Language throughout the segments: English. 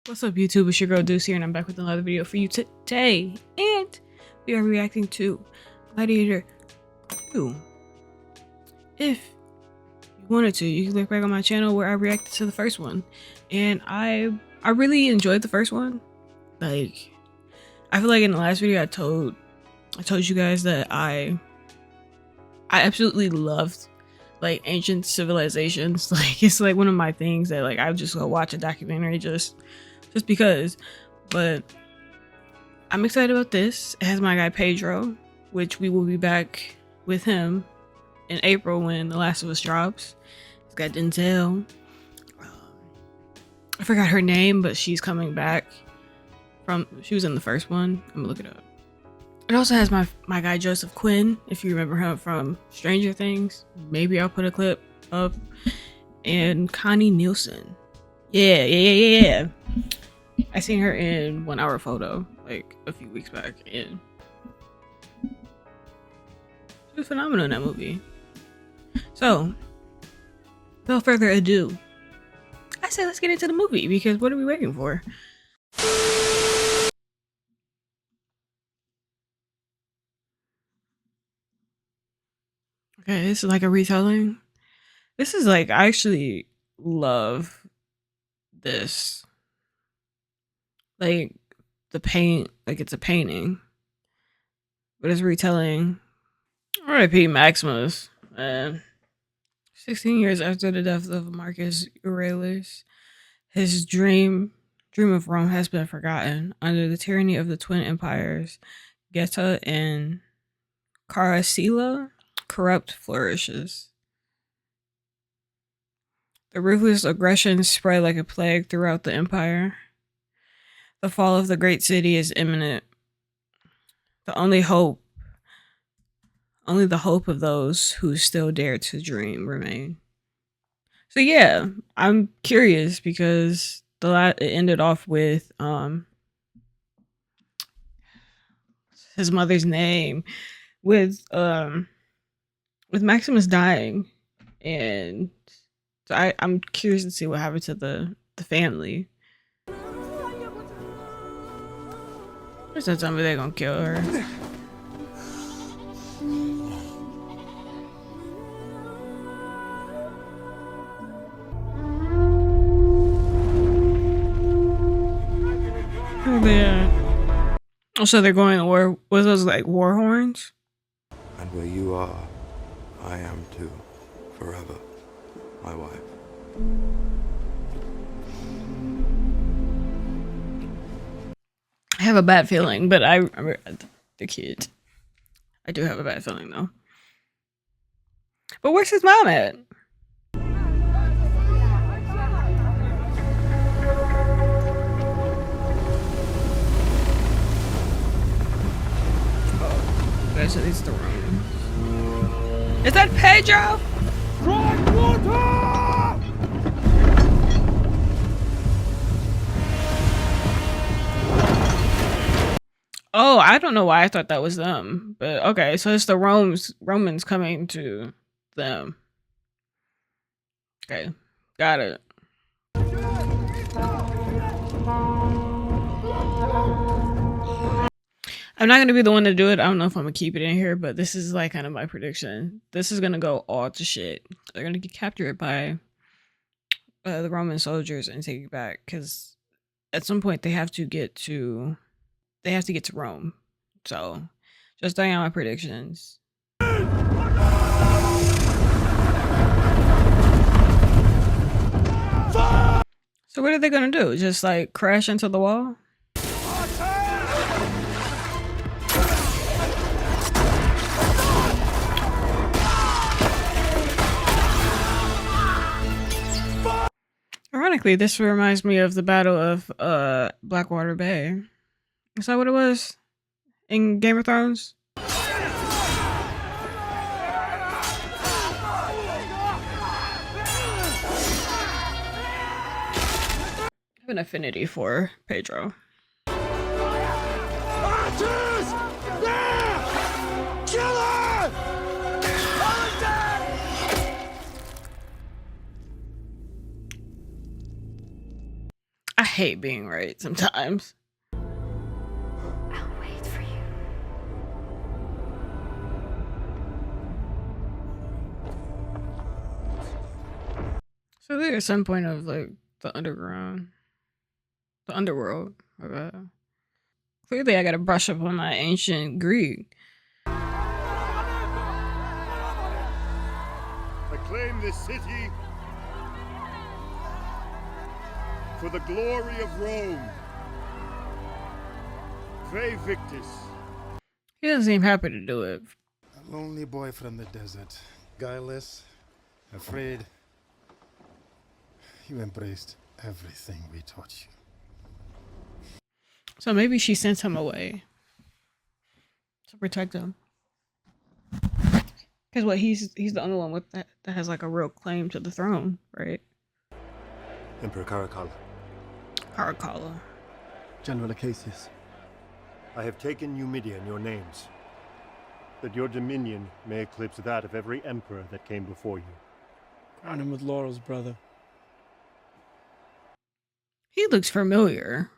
What's up, YouTube? It's your girl Deuce here, and I'm back with another video for you today. And we are reacting to Gladiator 2. If you wanted to, you can look back on my channel where I reacted to the first one. And I really enjoyed the first one. Like, I feel like in the last video I told you guys that I absolutely loved like ancient civilizations. Like, it's like one of my things that like I would just go watch a documentary just because. But I'm excited about this. It has my guy Pedro, which we will be back with him in April when The Last of Us drops. It's got Denzel. I forgot her name, but she's coming back she was in the first one. I'm gonna look it up. It also has my guy Joseph Quinn, if you remember him from Stranger Things. Maybe I'll put a clip up. And Connie Nielsen. Yeah. I seen her in 1 Hour Photo like a few weeks back, and she was phenomenal in that movie. So, without further ado, I say let's get into the movie, because what are we waiting for? Okay, this is like a retelling. This is like, I actually love this. Like, the paint, like it's a painting, but it's retelling. R.I.P. Maximus, man. 16 years after the death of Marcus Aurelius, his dream of Rome has been forgotten. Under the tyranny of the twin empires, Geta and Caracalla, corrupt flourishes. The ruthless aggression spread like a plague throughout the empire. The fall of the great city is imminent. The only hope of those who still dare to dream remain. So yeah, I'm curious because it ended off with his mother's name, with Maximus dying, and so I'm curious to see what happened to the family. There's no time they're gonna kill her. Yeah. So they're going to war. Was those like war horns? And where you are, I am too, forever, my wife. I have a bad feeling, but I remember the kid. I do have a bad feeling though. But where's his mom at? Okay, so these are the rooms. Is that Pedro? Strike water! Oh, I don't know why I thought that was them, but okay, so it's the Romans coming to them. Okay, got it. I'm not gonna be the one to do it. I don't know if I'm gonna keep it in here, but this is like kind of my prediction. This is gonna go all to shit. They're gonna get captured by the Roman soldiers and take it back, because at some point they have to get to Rome. So just throwing out my predictions. So what are they gonna do? Just like crash into the wall? Ironically, this reminds me of the Battle of Blackwater Bay. Is that what it was in Game of Thrones? I have an affinity for Pedro. Archers! There! Killer! I hate being right sometimes. I'll wait for you. So there's some point of like the underworld. Clearly, I gotta brush up on my ancient Greek. I claim this city for the glory of Rome. Ve Victis. He doesn't seem happy to do it. A lonely boy from the desert. Guileless, afraid. You embraced everything we taught you. So maybe she sent him away to protect him. Because what he's the only one with that has like a real claim to the throne, right? Emperor Caracalla. Caracalla. General Acacius. I have taken Numidia in your names, that your dominion may eclipse that of every emperor that came before you. Crown him with laurels, brother. He looks familiar.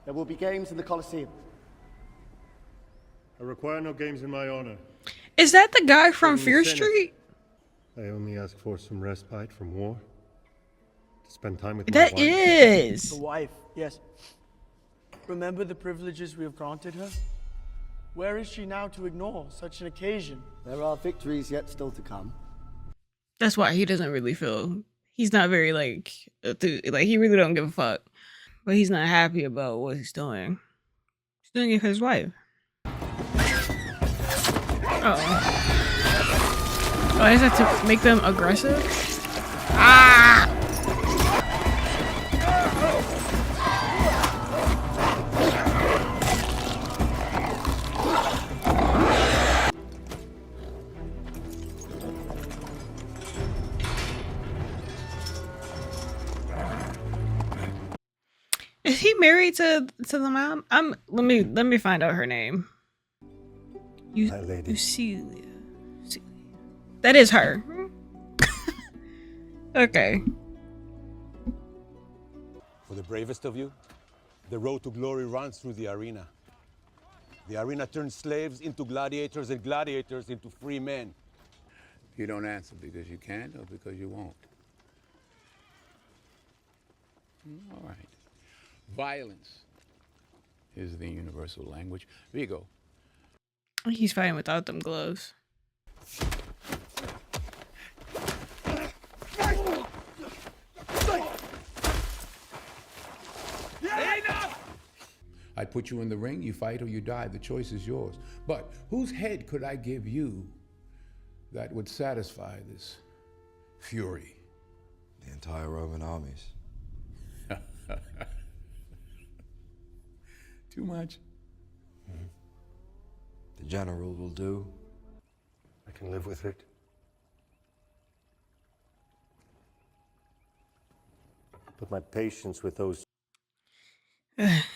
There will be games in the Colosseum. I require no games in my honor. Is that the guy from From the Fear Senate. Street? I only ask for some respite from war. To spend time with my That wife. is. The wife, yes. Remember the privileges we have granted her? Where is she now to ignore such an occasion? There are victories yet still to come. That's why he doesn't really feel. He's not very like he really don't give a fuck. But he's not happy about what he's doing. He's doing it for his wife. Oh, is that to make them aggressive? Ah! Is he married to the mom? Let me find out her name. That lady. Celia. That is her. Okay. For the bravest of you, the road to glory runs through the arena. The arena turns slaves into gladiators and gladiators into free men. You don't answer because you can't or because you won't. All right. Violence is the universal language. Vigo. He's fighting without them gloves. I put you in the ring, you fight or you die. The choice is yours. But whose head could I give you that would satisfy this fury? The entire Roman armies. Too much? The general will do. I can live with it. But my patience with those.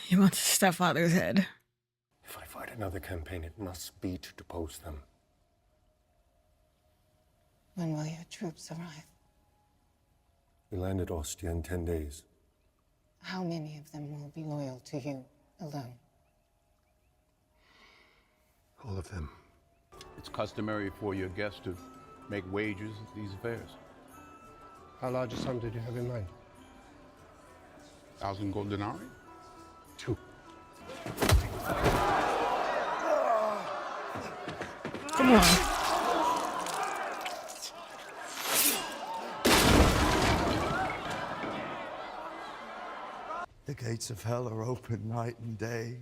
He wants his stepfather's head. If I fight another campaign, it must be to depose them. When will your troops arrive? We land at Ostia in 10 days. How many of them will be loyal to you alone? All of them. It's customary for your guests to make wagers at these affairs. How large a sum did you have in mind? 1,000 gold denarii? 2. Come on. The gates of hell are open night and day.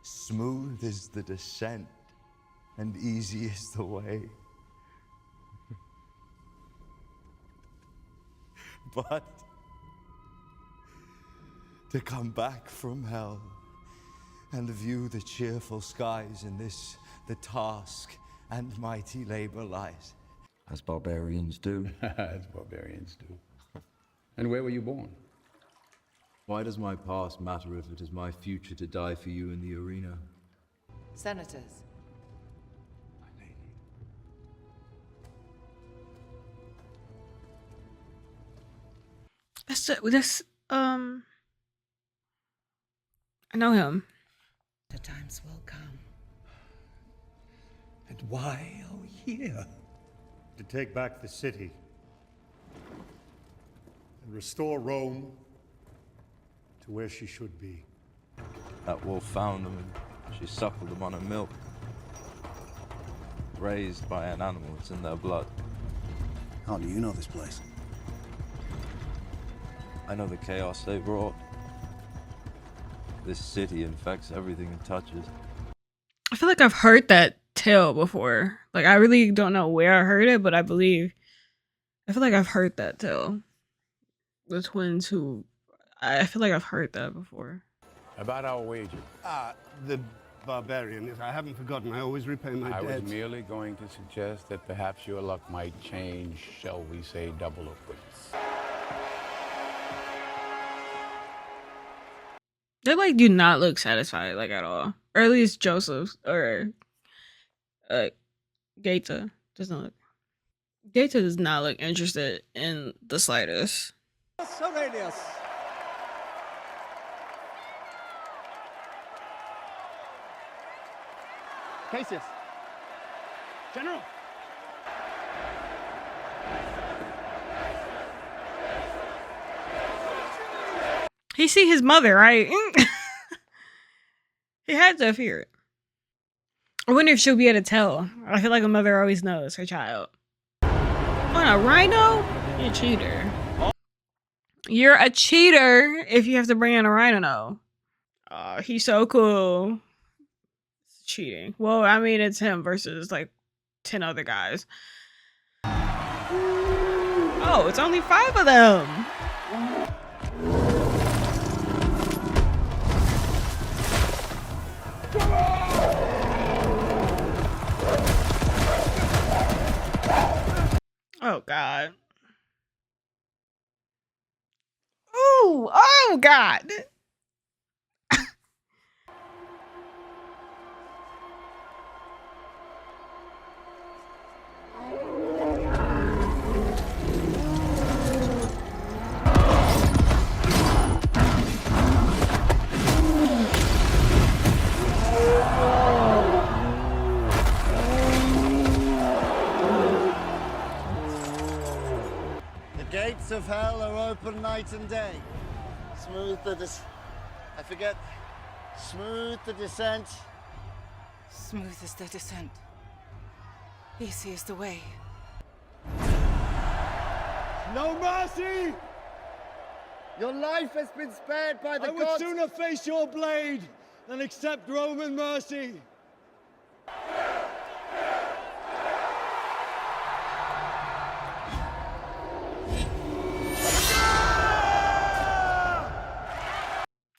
Smooth is the descent, and easy is the way. But to come back from hell and view the cheerful skies in this, the task and mighty labor lies. As barbarians do. As barbarians do. And where were you born? Why does my past matter if it is my future to die for you in the arena? Senators. My lady. That's I know him. The times will come. And why are we here? To take back the city and restore Rome to where she should be. That wolf found them and she suckled them on her milk. Raised by an animal, it's in their blood. How do you know this place? I know the chaos they brought. This city infects everything it touches. I feel like I've heard that tale before. Like, I really don't know where I heard it, but I feel like I've heard that tale. The twins who, I feel like I've heard that before. About our wager. The barbarian. I haven't forgotten. I always repay my I debts. was merely going to suggest that perhaps your luck might change, shall we say, double upwards. They like do not look satisfied, like, at all. Or at least Joseph or Gaeta doesn't look. Gaeta does not look interested in the slightest. Aurelius. Cassius. General! He see his mother, right? He had to fear it. I wonder if she'll be able to tell. I feel like a mother always knows her child. On a rhino? You're a cheater. You're a cheater if you have to bring in a rhino. Oh, he's so cool. It's cheating. Well, I mean, it's him versus like 10 other guys. Oh, it's only 5 of them. Oh, God. Ooh, oh, God. The gates of hell are open night and day. Smooth the descent. Smooth is the descent. Easy is the way. No mercy! Your life has been spared by the I would gods. sooner face your blade than accept Roman mercy.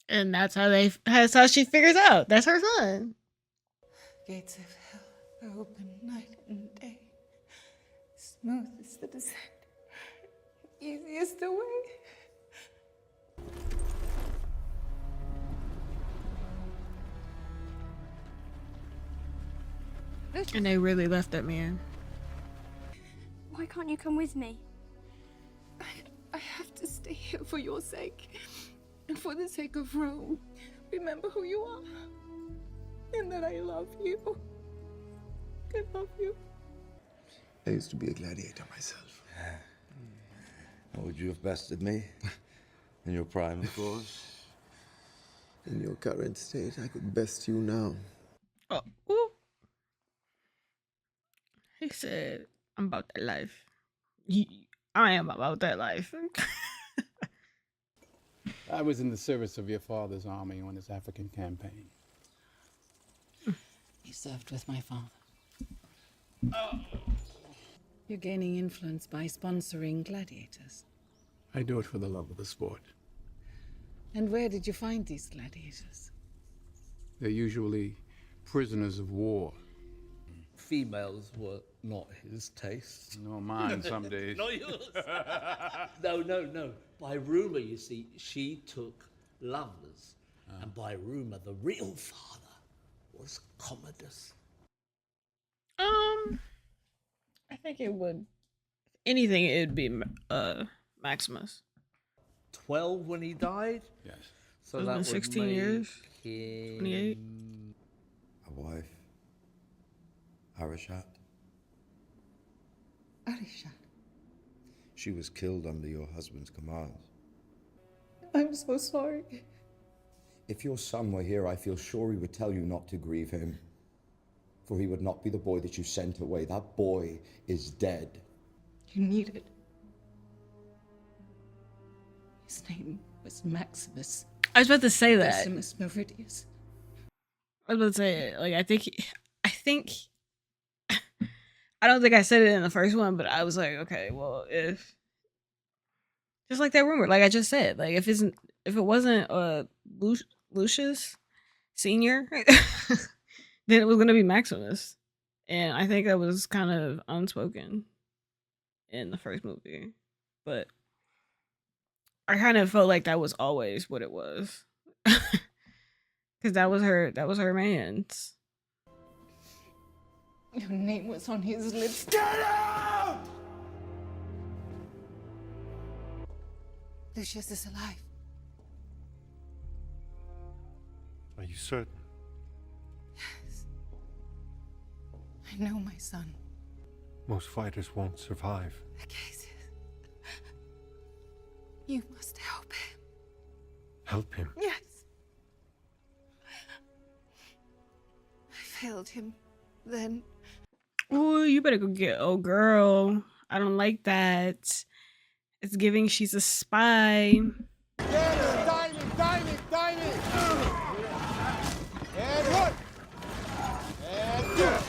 And that's how she figures out. That's her son. Gates of hell are open night and day. Smooth is the descent. Easy is the way. And they really left that man. Why can't you come with me? I have to stay here for your sake. And for the sake of Rome. Remember who you are. And that I love you. I love you. I used to be a gladiator myself. How would you have bested me? In your prime, of course. In your current state, I could best you now. Oh, ooh. He said, I'm about that life. I am about that life. I was in the service of your father's army on his African campaign. He served with my father. You're gaining influence by sponsoring gladiators. I do it for the love of the sport. And where did you find these gladiators? They're usually prisoners of war. Females were not his taste. No, mine some days. Not yours. No. By rumour, you see, she took lovers. And by rumour, the real father was Commodus. I think it would. Anything, it would be Maximus. 12 when he died. Yes. So It's that been would 16 make years. him 28. A wife. Arishat. Arisha, She was killed under your husband's commands. I'm so sorry. If your son were here, I feel sure he would tell you not to grieve him. For he would not be the boy that you sent away. That boy is dead. You need it. His name was Maximus. I was about to say that. Decimus Meridius. I was about to say it. Like, I think, I don't think I said it in the first one, but I was like, okay, well, if, just like that rumor, like I just said, like if it wasn't Lucius Senior, then it was gonna be Maximus, and I think that was kind of unspoken in the first movie, but I kind of felt like that was always what it was, because that was her man's. Your name was on his lips. Get out! Lucius is alive. Are you certain? Yes. I know my son. Most fighters won't survive. Cassius. You must help him. Help him? Yes. I failed him then. Oh, you better go get. Oh, girl, I don't like that. It's giving she's a spy. Get her! Dine it! And work! And do it!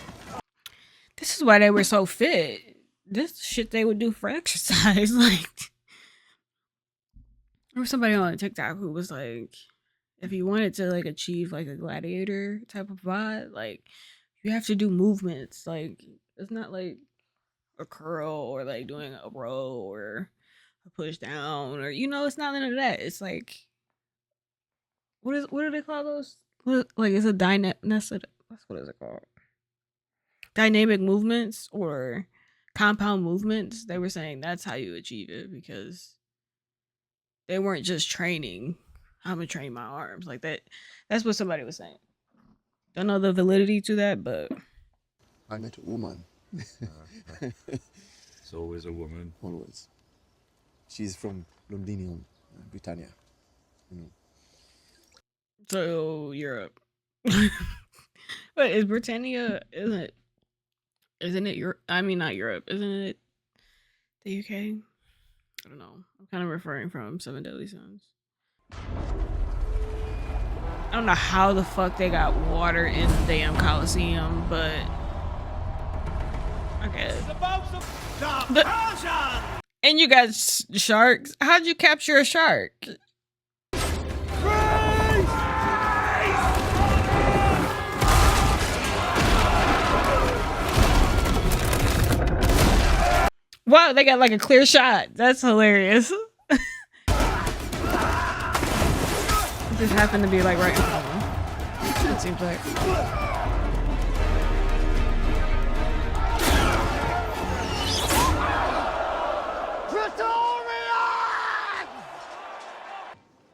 This is why they were so fit. This shit they would do for exercise. Like, there was somebody on TikTok who was like, if you wanted to like achieve like a gladiator type of vibe, like you have to do movements. Like, it's not like a curl or like doing a row or a push down, or it's not none of that. It's like, what do they call those? Like, it's a that's what is it called? Dynamic movements or compound movements. They were saying that's how you achieve it, because they weren't just training. I'm gonna train my arms like that. That's what somebody was saying. Don't know the validity to that, but I met a woman. It's always a woman. Always. She's from Londinium, Britannia. So Europe. But is Britannia? Isn't it Europe? I mean, not Europe. Isn't it the UK? I don't know. I'm kind of referring from Seven Deadly Sins. I don't know how the fuck they got water in the damn Coliseum, but okay. And you got sharks. How'd you capture a shark? Wow, they got like a clear shot. That's hilarious. It just happened to be like right in front of them. It seems like.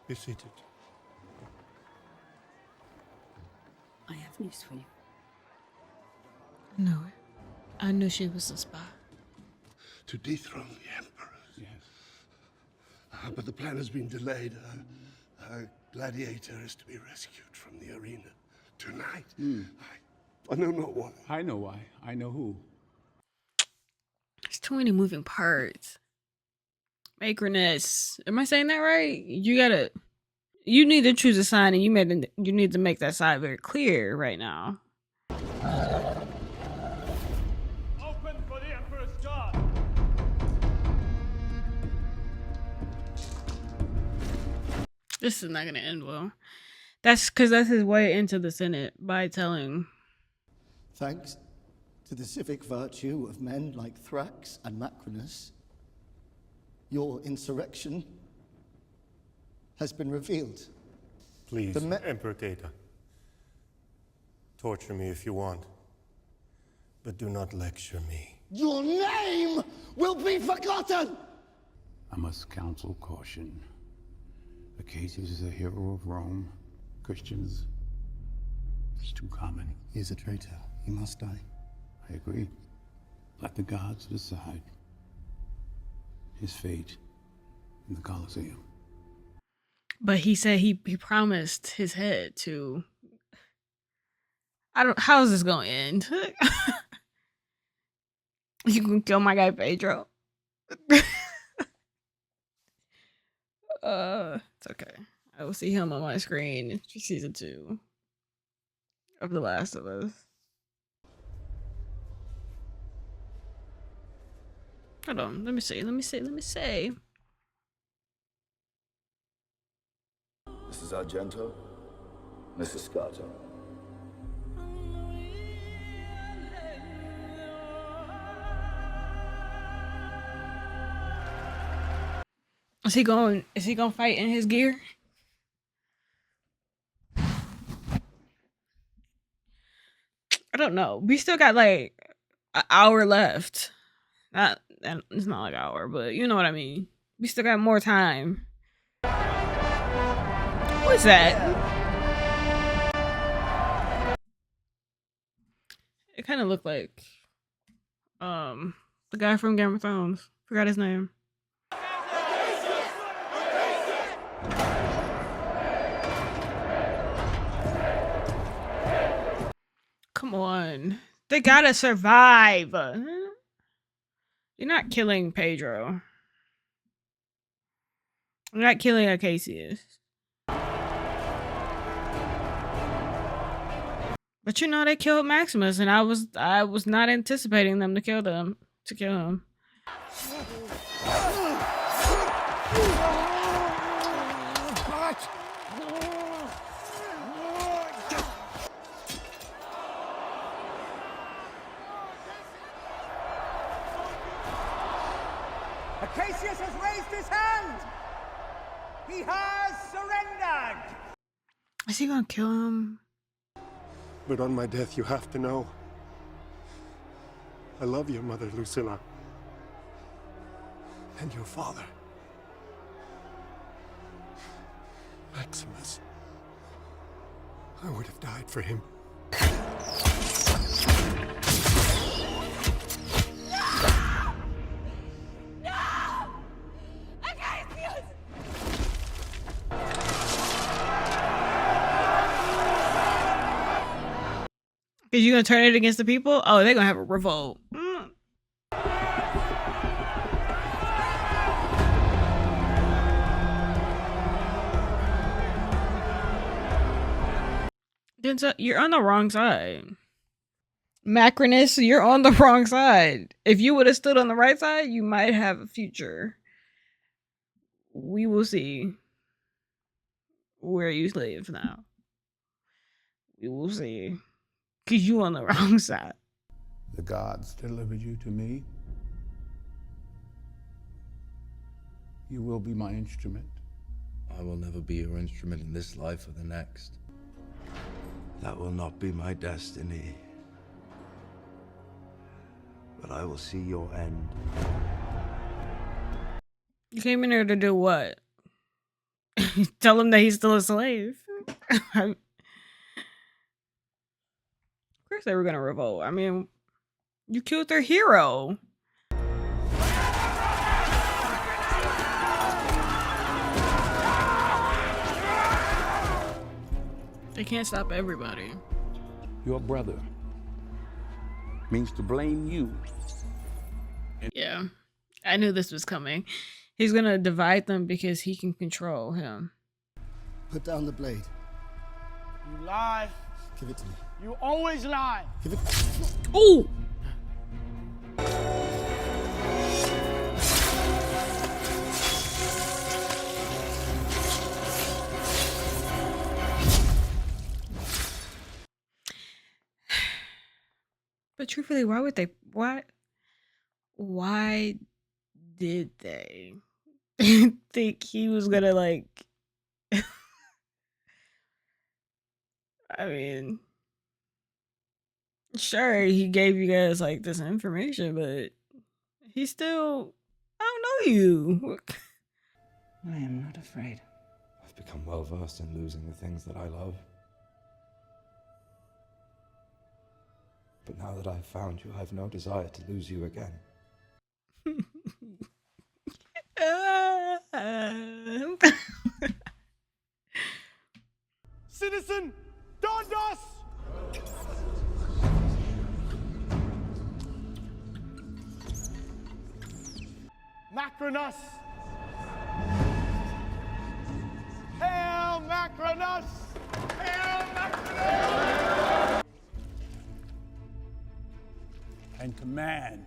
Be seated. I have news for you. I know it. I knew she was a spy. To dethrone the Emperor. Yes. But the plan has been delayed. Gladiator is to be rescued from the arena tonight. I know not why. I know why. I know who. There's too many moving parts. Macroness. Am I saying that right? You need to choose a sign, and you need to make that side very clear right now. Open for the Emperor's guard. This is not gonna end well. That's because that's his way into the Senate, by telling. Thanks to the civic virtue of men like Thrax and Macronus, your insurrection has been revealed. Please, Emperor Data. Torture me if you want, but do not lecture me. Your name will be forgotten! I must counsel caution. Acacius is a hero of Rome. Christians, it's too common. He is a traitor. He must die. I agree. Let the gods decide his fate in the Colosseum. But he said he promised his head to. How is this gonna end? You can kill my guy Pedro. It's okay. I will see him on my screen for season 2 of The Last of Us. Hold on, let me see. Mrs. Argento, Mrs. Scarto. Is he going to fight in his gear? I don't know. We still got like an hour left. It's not like an hour, but you know what I mean. We still got more time. What's that? It kind of looked like the guy from Game of Thrones. Forgot his name. Come on. They gotta survive. You're not killing Pedro. You're not killing Acacius. But you know they killed Maximus, and I was not anticipating them to kill him. Acacius has raised his hand! He has surrendered! Is he gonna kill him? But on my death, you have to know. I love your mother, Lucilla. And your father. Maximus. I would have died for him. Is you gonna turn it against the people? Oh, they're gonna have a revolt. Denzel, you're on the wrong side. Macronus, you're on the wrong side. If you would have stood on the right side, you might have a future. We will see where you live now. We will see. Because you on the wrong side. The gods delivered you to me. You will be my instrument. I will never be your instrument in this life or the next. That will not be my destiny. But I will see your end. You came in here to do what? Tell him that he's still a slave. Of course they were gonna revolt. I mean, you killed their hero. They can't stop everybody. Your brother means to blame you. Yeah, I knew this was coming. He's gonna divide them because he can control him. Put down the blade. You lie. Give it to me. You always lie. Give it. Ooh! But truthfully, why would they? Why did they think he was gonna like? I mean, sure, he gave you guys like this information, but he still, I don't know you. I am not afraid. I've become well versed in losing the things that I love. But now that I've found you, I've no desire to lose you again. Citizen Dondos! Macronus! Hail Macronus! Hail Macronus! And command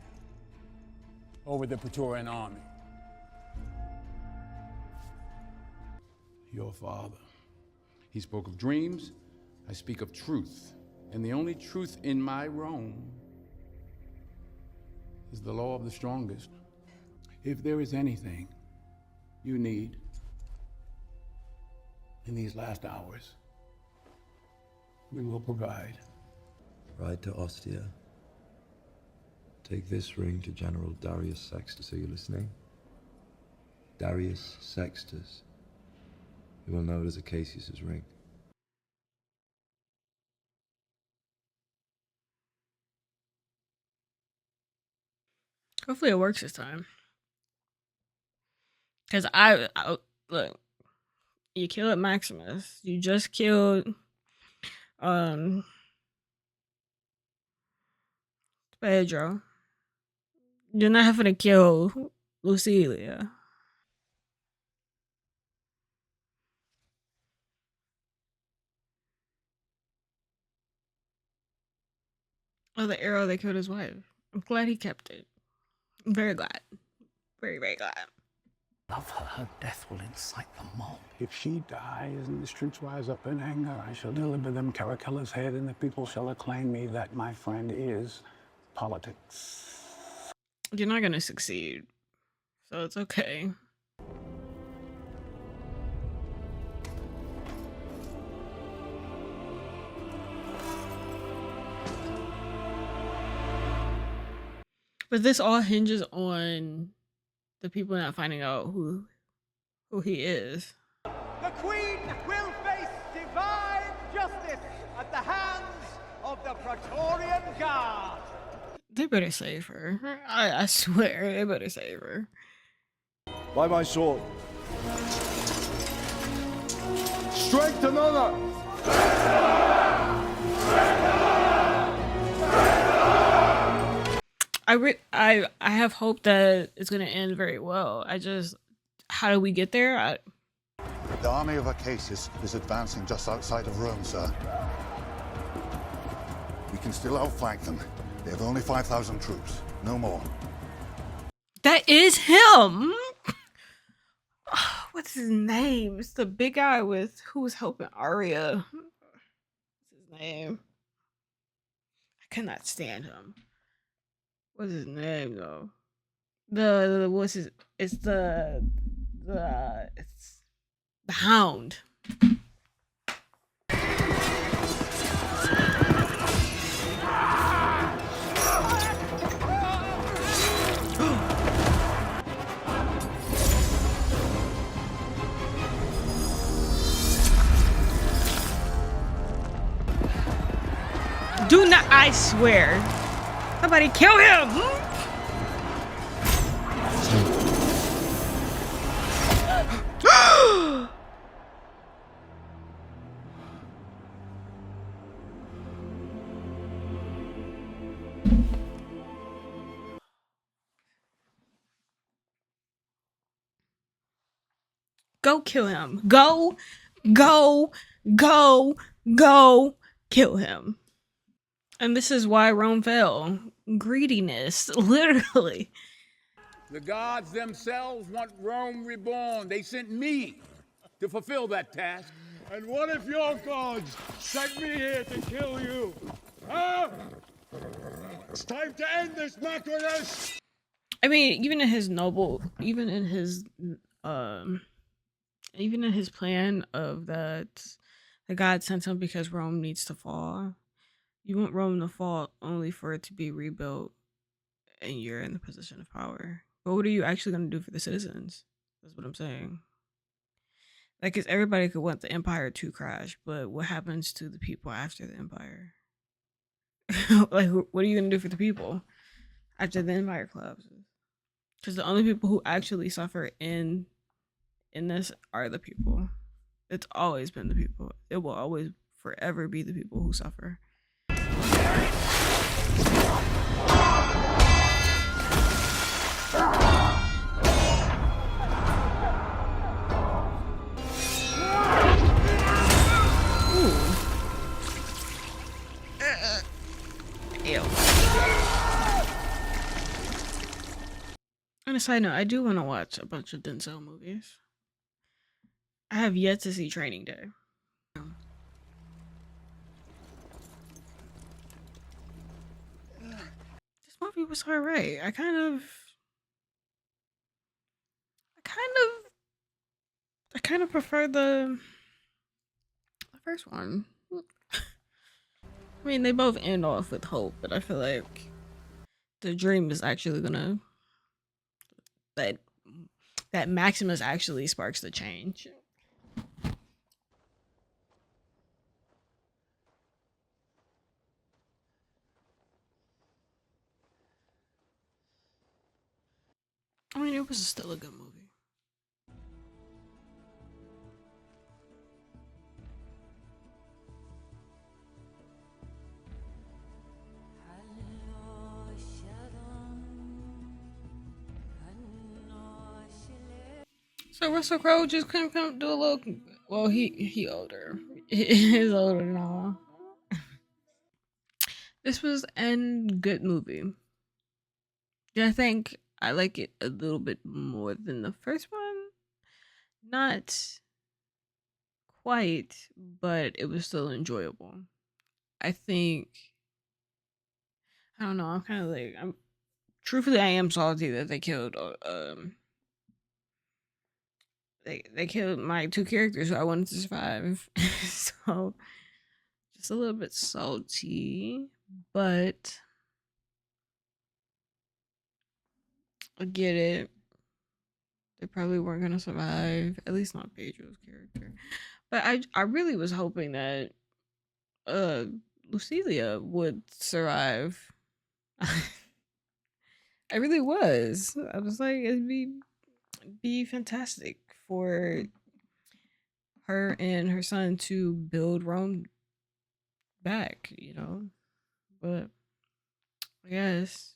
over the Praetorian army. Your father. He spoke of dreams, I speak of truth. And the only truth in my Rome is the law of the strongest. If there is anything you need in these last hours, we will provide. Ride to Ostia. Take this ring to General Darius Sextus. Are you listening? Darius Sextus. You will know it as Acacius's ring. Hopefully it works this time. Because look, you killed Maximus. You just killed Pedro. You're not having to kill Lucilia. Oh, the arrow that killed his wife. I'm glad he kept it. I'm very glad. Very, very glad. Love her. Her death will incite the mob. If she dies and the streets rise up in anger, I shall deliver them Caracalla's head, and the people shall acclaim me. That, my friend, is politics. You're not gonna succeed, so it's okay. But this all hinges on the people not finding out who he is. The Queen will face divine justice at the hands of the Praetorian Guard. They better save her. I swear, they better save her. By my sword. Strength and honor! I have hope that it's gonna end very well. How do we get there? The army of Acacius is advancing just outside of Rome, sir. We can still outflank them. They have only 5,000 troops, no more. That is him. What's his name? It's the big guy who was helping Arya. What's his name? I cannot stand him. What's his name though? It's the Hound. Do not, I swear. Somebody kill him! Go kill him. Go kill him. And this is why Rome fell. Greediness, literally. The gods themselves want Rome reborn. They sent me to fulfill that task. And what if your gods sent me here to kill you? Huh? It's time to end this, Macronus! I mean, even in his plan of that the God sent him because Rome needs to fall. You want Rome to fall only for it to be rebuilt and you're in the position of power. But what are you actually going to do for the citizens? That's what I'm saying. Like, cause everybody could want the empire to crash, but what happens to the people after the empire? Like, what are you gonna do for the people after the empire collapses? Because the only people who actually suffer in this are the people. It's always been the people. It will always forever be the people who suffer. Ew. On a side note, I do want to watch a bunch of Denzel movies. I have yet to see Training Day. This movie was alright. I kind of prefer the first one. I mean, they both end off with hope, but I feel like the dream is actually gonna that Maximus actually sparks the change. I mean, it was still a good movie. So Russell Crowe just couldn't come do a little. Well, he older. He's older than all. This was a good movie. Yeah, I think I like it a little bit more than the first one. Not quite, but it was still enjoyable. I think. I don't know. I'm kind of like truthfully, I am salty that they killed. They killed my two characters who I wanted to survive. So just a little bit salty, but I get it. They probably weren't gonna survive, at least not Pedro's character. But I really was hoping that Lucilia would survive. I really was. I was like, it'd be fantastic for her and her son to build Rome back, you know. But I guess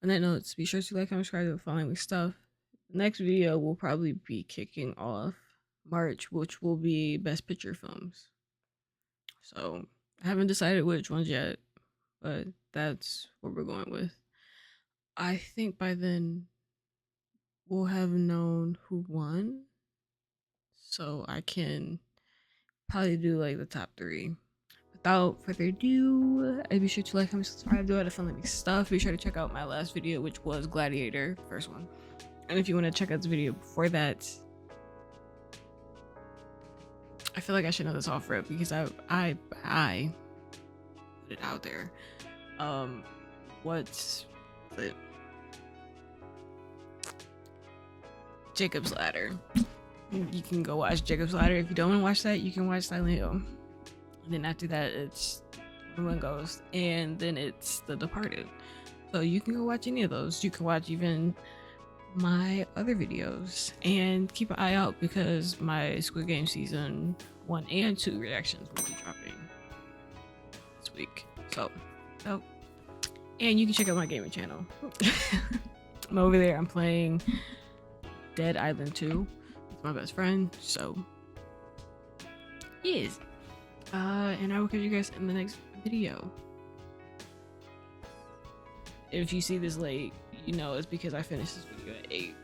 on that note, be sure to like, comment, subscribe, and follow me stuff. The next video will probably be kicking off March, which will be Best Picture films. So I haven't decided which ones yet, but that's what we're going with. I think by then we'll have known who won, so I can probably do like the top 3. Without further ado, be sure to like, comment, subscribe, do all the fun stuff. Be sure to check out my last video, which was Gladiator, first one. And if you want to check out the video before that, I feel like I should know this off rip because I put it out there. What's it? Jacob's Ladder. You can go watch Jacob's Ladder. If you don't want to watch that, you can watch Silent Hill. And then after that, it's One Ghost, and then it's The Departed. So you can go watch any of those. You can watch even my other videos, and keep an eye out because my Squid Game season 1 and 2 reactions will be dropping this week. So and you can check out my gaming channel. I'm over there. I'm playing Dead Island 2 with my best friend. So yes. And I will catch you guys in the next video. If you see this late, you know it's because I finished this video at 8.